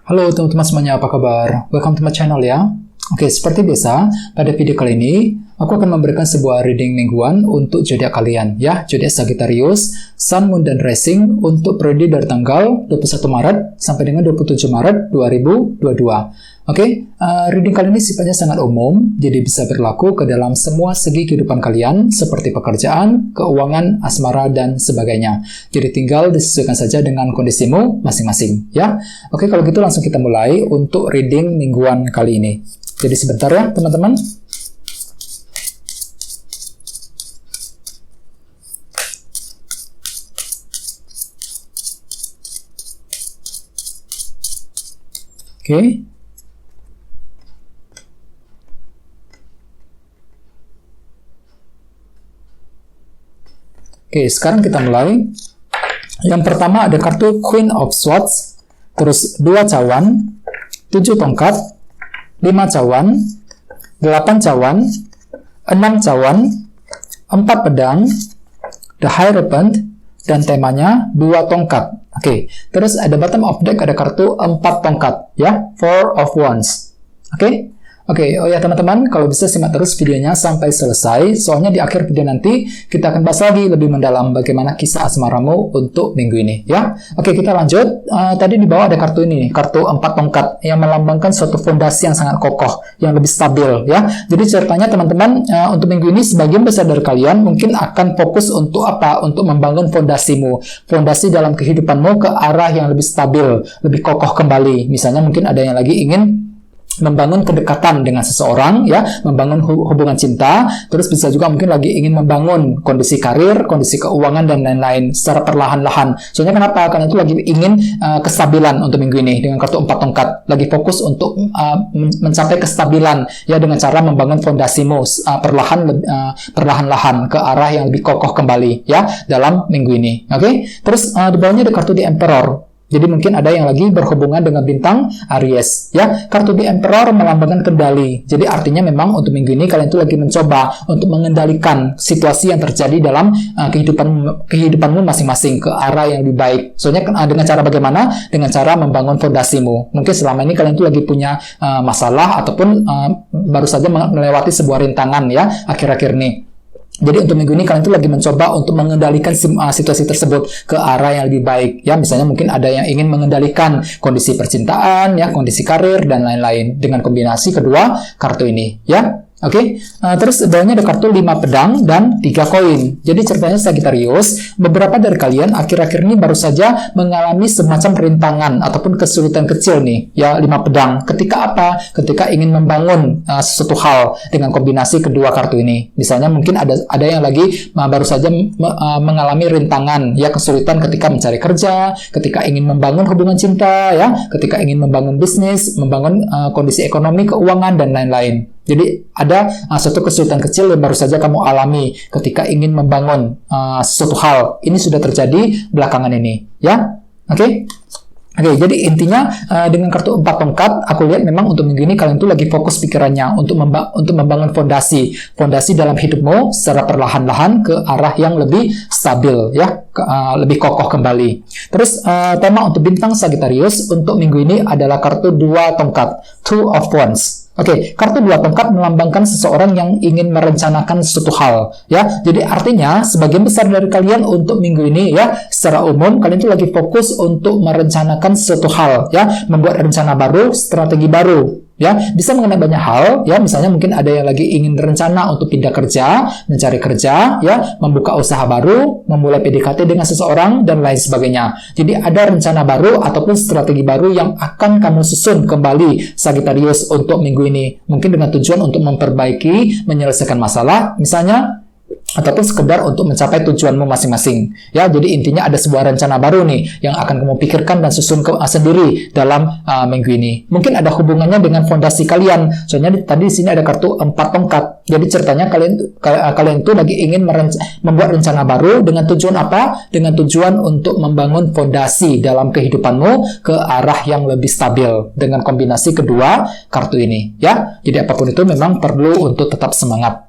Halo teman-teman semuanya, apa kabar? Welcome to my channel ya. Oke, seperti biasa, pada video kali ini, aku akan memberikan sebuah reading mingguan untuk zodiak kalian ya, zodiak Sagittarius, Sun, Moon, dan Rising untuk periode dari tanggal 21 Maret sampai dengan 27 Maret 2022. Oke, reading kali ini sifatnya sangat umum, jadi bisa berlaku ke dalam semua segi kehidupan kalian, seperti pekerjaan, keuangan, asmara, dan sebagainya. Jadi tinggal disesuaikan saja dengan kondisimu masing-masing, ya. Oke, kalau gitu langsung kita mulai untuk reading mingguan kali ini. Jadi sebentar ya, teman-teman. Oke. Oke, sekarang kita mulai. Yang pertama ada kartu Queen of Swords, terus 2 cawan, 7 tongkat, 5 cawan, 8 cawan, 6 cawan, 4 pedang, The Hierophant, dan temanya 2 tongkat. Oke, terus ada bottom of deck ada kartu 4 tongkat, ya, 4 of Wands. Oke, oh ya teman-teman, kalau bisa simak terus videonya sampai selesai, soalnya di akhir video nanti kita akan bahas lagi lebih mendalam bagaimana kisah asmaramu untuk minggu ini, ya. Oke, kita lanjut. Tadi di bawah ada kartu ini, kartu 4 tongkat, yang melambangkan suatu fondasi yang sangat kokoh, yang lebih stabil, ya. Jadi ceritanya teman-teman, untuk minggu ini sebagian besar dari kalian mungkin akan fokus untuk apa? Untuk membangun fondasimu, fondasi dalam kehidupanmu ke arah yang lebih stabil, lebih kokoh kembali. Misalnya mungkin ada yang lagi ingin membangun kedekatan dengan seseorang, ya, membangun hubungan cinta, terus bisa juga mungkin lagi ingin membangun kondisi karir, kondisi keuangan, dan lain-lain secara perlahan-lahan. Soalnya kenapa? Karena itu lagi ingin kestabilan untuk minggu ini dengan kartu 4 tongkat, lagi fokus untuk mencapai kestabilan, ya, dengan cara membangun fondasimu perlahan-lahan ke arah yang lebih kokoh kembali, ya, dalam minggu ini. Oke? Terus di bawahnya ada kartu The Emperor. Jadi mungkin ada yang lagi berhubungan dengan bintang Aries, ya. Kartu The Emperor melambangkan kendali. Jadi artinya memang untuk minggu ini kalian itu lagi mencoba untuk mengendalikan situasi yang terjadi dalam kehidupanmu masing-masing ke arah yang lebih baik. Soalnya dengan cara bagaimana? Dengan cara membangun fondasimu. Mungkin selama ini kalian itu lagi punya masalah ataupun baru saja melewati sebuah rintangan, ya, akhir-akhir ini. Jadi untuk minggu ini kalian itu lagi mencoba untuk mengendalikan situasi tersebut ke arah yang lebih baik, ya. Misalnya mungkin ada yang ingin mengendalikan kondisi percintaan, ya, kondisi karir, dan lain-lain dengan kombinasi kedua kartu ini, ya. Oke, terus bawahnya ada kartu 5 pedang dan 3 koin. Jadi ceritanya Sagittarius, beberapa dari kalian akhir-akhir ini baru saja mengalami semacam rintangan ataupun kesulitan kecil nih, ya, 5 pedang. Ketika apa? Ketika ingin membangun sesuatu hal dengan kombinasi kedua kartu ini. Misalnya mungkin ada yang lagi baru saja mengalami rintangan, ya, kesulitan ketika mencari kerja, ketika ingin membangun hubungan cinta, ya, ketika ingin membangun bisnis, membangun kondisi ekonomi, keuangan, dan lain-lain. Jadi ada suatu kesulitan kecil yang baru saja kamu alami ketika ingin membangun sesuatu hal. Ini sudah terjadi belakangan ini, ya. Oke, jadi intinya dengan kartu 4 tongkat, aku lihat memang untuk minggu ini kalian tuh lagi fokus pikirannya untuk membangun fondasi dalam hidupmu secara perlahan-lahan ke arah yang lebih stabil, ya, lebih kokoh kembali. Terus tema untuk bintang Sagittarius untuk minggu ini adalah kartu 2 tongkat, 2 of Wands. Oke, kartu 2 tongkat melambangkan seseorang yang ingin merencanakan suatu hal, ya. Jadi artinya sebagian besar dari kalian untuk minggu ini, ya, secara umum kalian itu lagi fokus untuk merencanakan suatu hal, ya, membuat rencana baru, strategi baru, ya, bisa mengenai banyak hal, ya. Misalnya mungkin ada yang lagi ingin berencana untuk pindah kerja, mencari kerja, ya, membuka usaha baru, memulai PDKT dengan seseorang, dan lain sebagainya. Jadi ada rencana baru ataupun strategi baru yang akan kamu susun kembali Sagittarius untuk minggu ini. Mungkin dengan tujuan untuk memperbaiki, menyelesaikan masalah, misalnya, ataupun sekedar untuk mencapai tujuanmu masing-masing, ya. Jadi intinya ada sebuah rencana baru nih yang akan kamu pikirkan dan susun sendiri dalam minggu ini. Mungkin ada hubungannya dengan fondasi kalian. Soalnya tadi di sini ada kartu 4 tongkat. Jadi ceritanya kalian tuh lagi ingin membuat rencana baru dengan tujuan apa? Dengan tujuan untuk membangun fondasi dalam kehidupanmu ke arah yang lebih stabil dengan kombinasi kedua kartu ini, ya. Jadi apapun itu memang perlu untuk tetap semangat.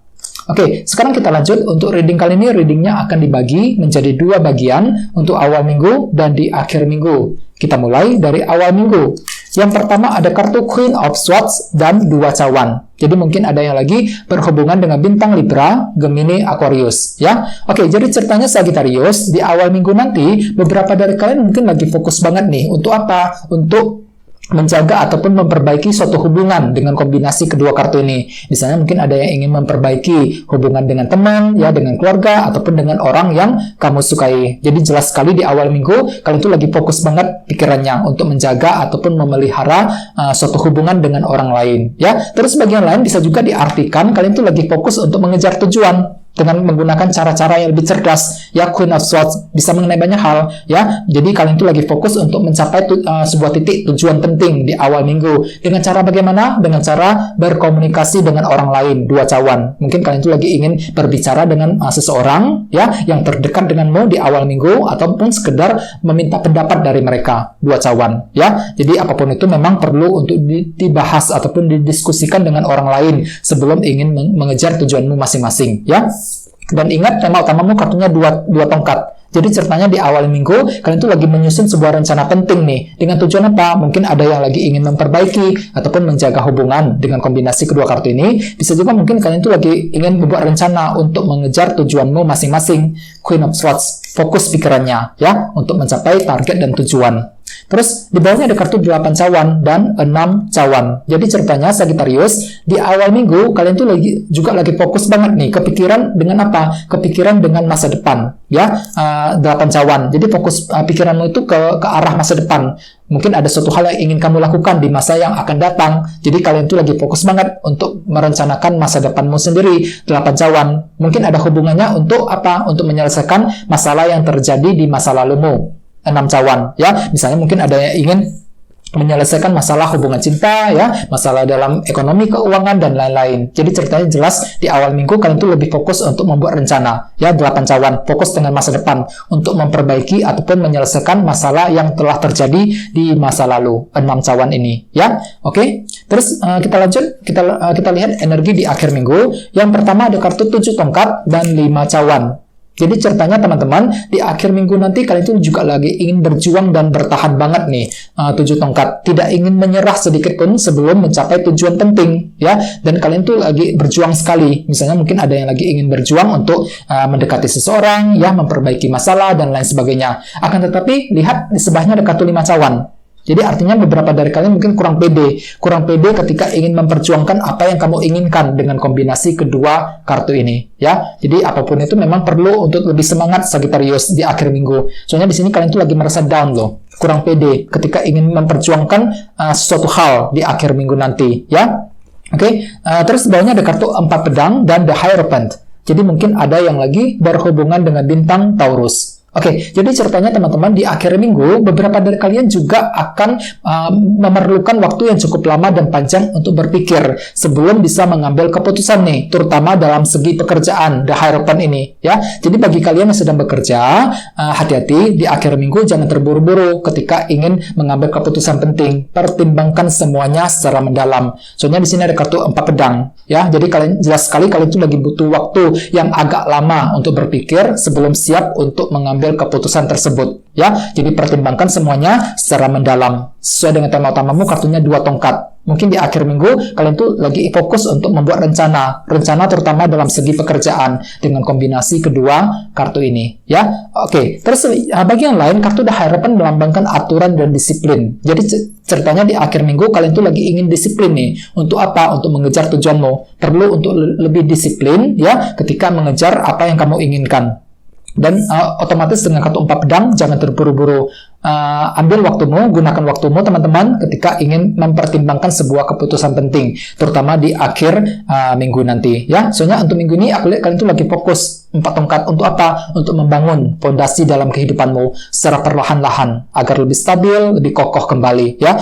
Oke, sekarang kita lanjut. Untuk reading kali ini, readingnya akan dibagi menjadi 2 bagian untuk awal minggu dan di akhir minggu. Kita mulai dari awal minggu. Yang pertama ada kartu Queen of Swords dan 2 cawan. Jadi mungkin ada yang lagi berhubungan dengan bintang Libra, Gemini, Aquarius, ya. Oke, jadi ceritanya Sagittarius di awal minggu nanti beberapa dari kalian mungkin lagi fokus banget nih untuk apa? Untuk menjaga ataupun memperbaiki suatu hubungan dengan kombinasi kedua kartu ini. Misalnya mungkin ada yang ingin memperbaiki hubungan dengan teman, ya, dengan keluarga, ataupun dengan orang yang kamu sukai. Jadi jelas sekali di awal minggu, kalian tuh lagi fokus banget pikirannya untuk menjaga ataupun memelihara suatu hubungan dengan orang lain, ya. Terus bagian lain bisa juga diartikan kalian tuh lagi fokus untuk mengejar tujuan dengan menggunakan cara-cara yang lebih cerdas, ya. Queen of Swords bisa mengenai banyak hal, ya. Jadi kalian itu lagi fokus untuk mencapai sebuah titik tujuan penting di awal minggu. Dengan cara bagaimana? Dengan cara berkomunikasi dengan orang lain, 2 cawan. Mungkin kalian itu lagi ingin berbicara dengan seseorang, ya, yang terdekat denganmu di awal minggu, ataupun sekedar meminta pendapat dari mereka, 2 cawan, ya. Jadi apapun itu memang perlu untuk dibahas ataupun didiskusikan dengan orang lain sebelum ingin mengejar tujuanmu masing-masing, ya. Dan ingat, tema utamamu kartunya dua tongkat. Jadi ceritanya di awal minggu, kalian tuh lagi menyusun sebuah rencana penting nih. Dengan tujuan apa? Mungkin ada yang lagi ingin memperbaiki ataupun menjaga hubungan dengan kombinasi kedua kartu ini. Bisa juga mungkin kalian tuh lagi ingin membuat rencana untuk mengejar tujuanmu masing-masing. Queen of Swords, fokus pikirannya, ya, untuk mencapai target dan tujuan. Terus di bawahnya ada kartu 8 cawan dan 6 cawan. Jadi ceritanya Sagittarius di awal minggu kalian tuh juga lagi fokus banget nih kepikiran dengan apa? Kepikiran dengan masa depan, ya. 8 cawan. Jadi fokus pikiranmu itu ke arah masa depan. Mungkin ada suatu hal yang ingin kamu lakukan di masa yang akan datang. Jadi kalian tuh lagi fokus banget untuk merencanakan masa depanmu sendiri. 8 cawan. Mungkin ada hubungannya untuk apa? Untuk menyelesaikan masalah yang terjadi di masa lalumu. 6 cawan, ya. Misalnya mungkin ada yang ingin menyelesaikan masalah hubungan cinta, ya, masalah dalam ekonomi, keuangan, dan lain-lain. Jadi ceritanya jelas di awal minggu kalian tuh lebih fokus untuk membuat rencana, ya. 8 cawan, fokus dengan masa depan untuk memperbaiki ataupun menyelesaikan masalah yang telah terjadi di masa lalu. 6 cawan ini, ya. Oke. Terus kita lanjut, kita lihat energi di akhir minggu. Yang pertama ada kartu 7 tongkat dan 5 cawan. Jadi ceritanya teman-teman, di akhir minggu nanti kalian itu juga lagi ingin berjuang dan bertahan banget nih, 7 tongkat. Tidak ingin menyerah sedikit pun sebelum mencapai tujuan penting, ya. Dan kalian tuh lagi berjuang sekali. Misalnya mungkin ada yang lagi ingin berjuang untuk mendekati seseorang, ya, memperbaiki masalah, dan lain sebagainya. Akan tetapi, lihat di sebelahnya ada kartu 5 cawan. Jadi artinya beberapa dari kalian mungkin kurang pede ketika ingin memperjuangkan apa yang kamu inginkan dengan kombinasi kedua kartu ini, ya. Jadi apapun itu memang perlu untuk lebih semangat Sagittarius di akhir minggu. Soalnya di sini kalian tuh lagi merasa down loh, kurang pede ketika ingin memperjuangkan sesuatu hal di akhir minggu nanti, ya. Oke. Terus bawahnya ada kartu 4 pedang dan The Hierophant. Jadi mungkin ada yang lagi berhubungan dengan bintang Taurus. Oke, jadi ceritanya teman-teman di akhir minggu beberapa dari kalian juga akan memerlukan waktu yang cukup lama dan panjang untuk berpikir sebelum bisa mengambil keputusan nih, terutama dalam segi pekerjaan, The Hierophant ini, ya. Jadi bagi kalian yang sedang bekerja, hati-hati di akhir minggu, jangan terburu-buru ketika ingin mengambil keputusan penting. Pertimbangkan semuanya secara mendalam. Soalnya di sini ada kartu 4 pedang, ya. Jadi kalian jelas sekali kalian itu lagi butuh waktu yang agak lama untuk berpikir sebelum siap untuk mengambil keputusan tersebut, ya. Jadi pertimbangkan semuanya secara mendalam. Sesuai dengan tema utamamu kartunya 2 tongkat. Mungkin di akhir minggu kalian tuh lagi fokus untuk membuat rencana terutama dalam segi pekerjaan dengan kombinasi kedua kartu ini, ya. Oke, terus bagian lain kartu The Hierophant melambangkan aturan dan disiplin. Jadi ceritanya di akhir minggu kalian tuh lagi ingin disiplin nih. Untuk apa? Untuk mengejar tujuanmu. Perlu untuk lebih disiplin, ya, ketika mengejar apa yang kamu inginkan. Dan otomatis dengan kartu 4 pedang, jangan terburu-buru. Ambil waktumu, gunakan waktumu teman-teman ketika ingin mempertimbangkan sebuah keputusan penting, terutama di akhir minggu nanti, ya. Soalnya untuk minggu ini aku lihat kalian tuh lagi fokus 4 tongkat. Untuk apa? Untuk membangun fondasi dalam kehidupanmu secara perlahan-lahan agar lebih stabil, lebih kokoh kembali, ya.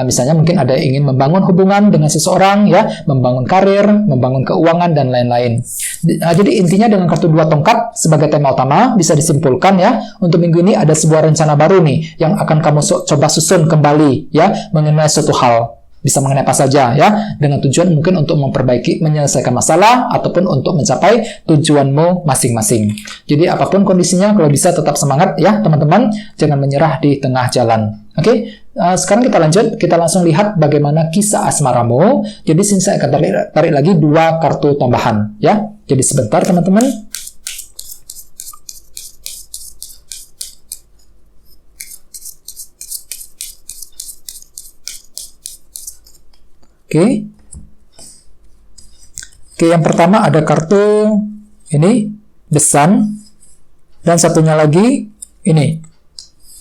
Misalnya mungkin ada yang ingin membangun hubungan dengan seseorang, ya, membangun karir, membangun keuangan, dan lain-lain. Jadi intinya dengan kartu 2 tongkat sebagai tema utama bisa disimpulkan, ya, untuk minggu ini ada sebuah rencana baru nih yang akan kamu coba susun kembali, ya, mengenai suatu hal. Bisa mengenai apa saja, ya, dengan tujuan mungkin untuk memperbaiki, menyelesaikan masalah, ataupun untuk mencapai tujuanmu masing-masing. Jadi apapun kondisinya, kalau bisa tetap semangat, ya teman-teman, jangan menyerah di tengah jalan. Oke, Sekarang kita lanjut, kita langsung lihat bagaimana kisah asmaramu. Jadi sini saya akan tarik lagi 2 kartu tambahan, ya. Jadi sebentar teman-teman. Oke. Oke, yang pertama ada kartu ini, The Sun. Dan satunya lagi, ini,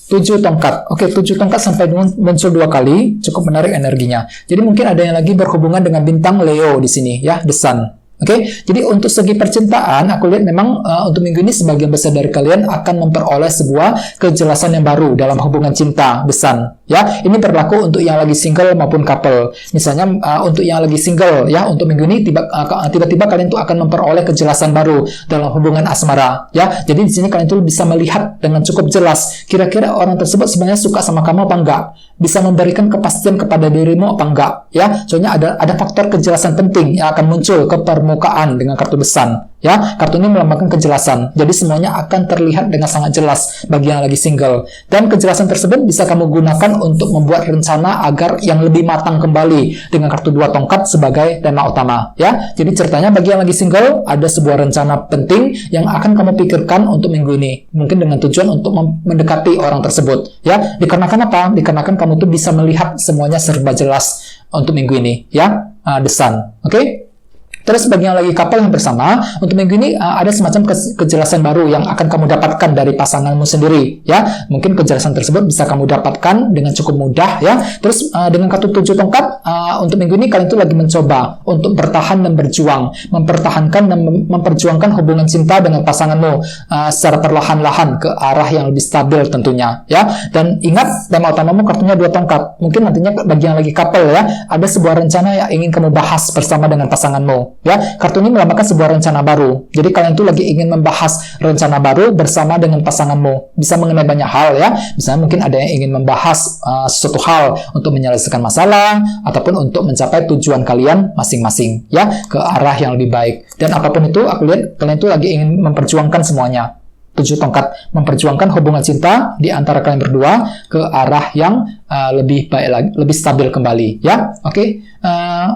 7 tongkat. Oke, 7 tongkat sampai muncul 2 kali, cukup menarik energinya. Jadi mungkin ada yang lagi berhubungan dengan bintang Leo di sini, ya, The Sun. Oke, jadi untuk segi percintaan, aku lihat memang untuk minggu ini sebagian besar dari kalian akan memperoleh sebuah kejelasan yang baru dalam hubungan cinta, The Sun. Ya, ini berlaku untuk yang lagi single maupun couple. Misalnya untuk yang lagi single, ya, untuk minggu ini tiba-tiba kalian tuh akan memperoleh kejelasan baru dalam hubungan asmara. Ya, jadi di sini kalian tuh bisa melihat dengan cukup jelas kira-kira orang tersebut sebenarnya suka sama kamu apa enggak, bisa memberikan kepastian kepada dirimu apa enggak. Ya, soalnya ada faktor kejelasan penting yang akan muncul ke permukaan dengan kartu The Sun. Ya, kartu ini melambangkan kejelasan. Jadi semuanya akan terlihat dengan sangat jelas bagi yang lagi single. Dan kejelasan tersebut bisa kamu gunakan untuk membuat rencana agar yang lebih matang kembali dengan kartu 2 tongkat sebagai tema utama. Ya, jadi ceritanya bagi yang lagi single ada sebuah rencana penting yang akan kamu pikirkan untuk minggu ini. Mungkin dengan tujuan untuk mendekati orang tersebut. Ya, dikarenakan apa? Dikarenakan kamu tuh bisa melihat semuanya serba jelas untuk minggu ini. Ya, The Sun. Oke? Terus bagi yang lagi couple yang bersama, untuk minggu ini ada semacam kejelasan baru yang akan kamu dapatkan dari pasanganmu sendiri, ya. Mungkin kejelasan tersebut bisa kamu dapatkan dengan cukup mudah, ya. Terus dengan kartu 7 tongkat, untuk minggu ini kalian itu lagi mencoba untuk bertahan dan berjuang, mempertahankan dan memperjuangkan hubungan cinta dengan pasanganmu secara perlahan-lahan ke arah yang lebih stabil tentunya, ya. Dan ingat, tema utamamu kartunya 2 tongkat. Mungkin nantinya bagi yang lagi couple, ya, ada sebuah rencana yang ingin kamu bahas bersama dengan pasanganmu. Ya, kartu ini melambangkan sebuah rencana baru. Jadi kalian tuh lagi ingin membahas rencana baru bersama dengan pasanganmu. Bisa mengenai banyak hal, ya. Misalnya mungkin ada yang ingin membahas sesuatu hal untuk menyelesaikan masalah ataupun untuk mencapai tujuan kalian masing-masing, ya, ke arah yang lebih baik. Dan apapun itu, aku lihat kalian tuh lagi ingin memperjuangkan semuanya. 7 tongkat, memperjuangkan hubungan cinta di antara kalian berdua ke arah yang lebih baik lagi, lebih stabil kembali, ya. Oke,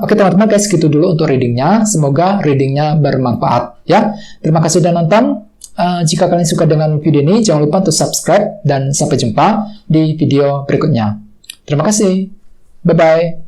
teman-teman, guys, segitu dulu untuk readingnya. Semoga readingnya bermanfaat, ya. Terima kasih sudah nonton. Jika kalian suka dengan video ini, jangan lupa untuk subscribe dan sampai jumpa di video berikutnya. Terima kasih. Bye-bye.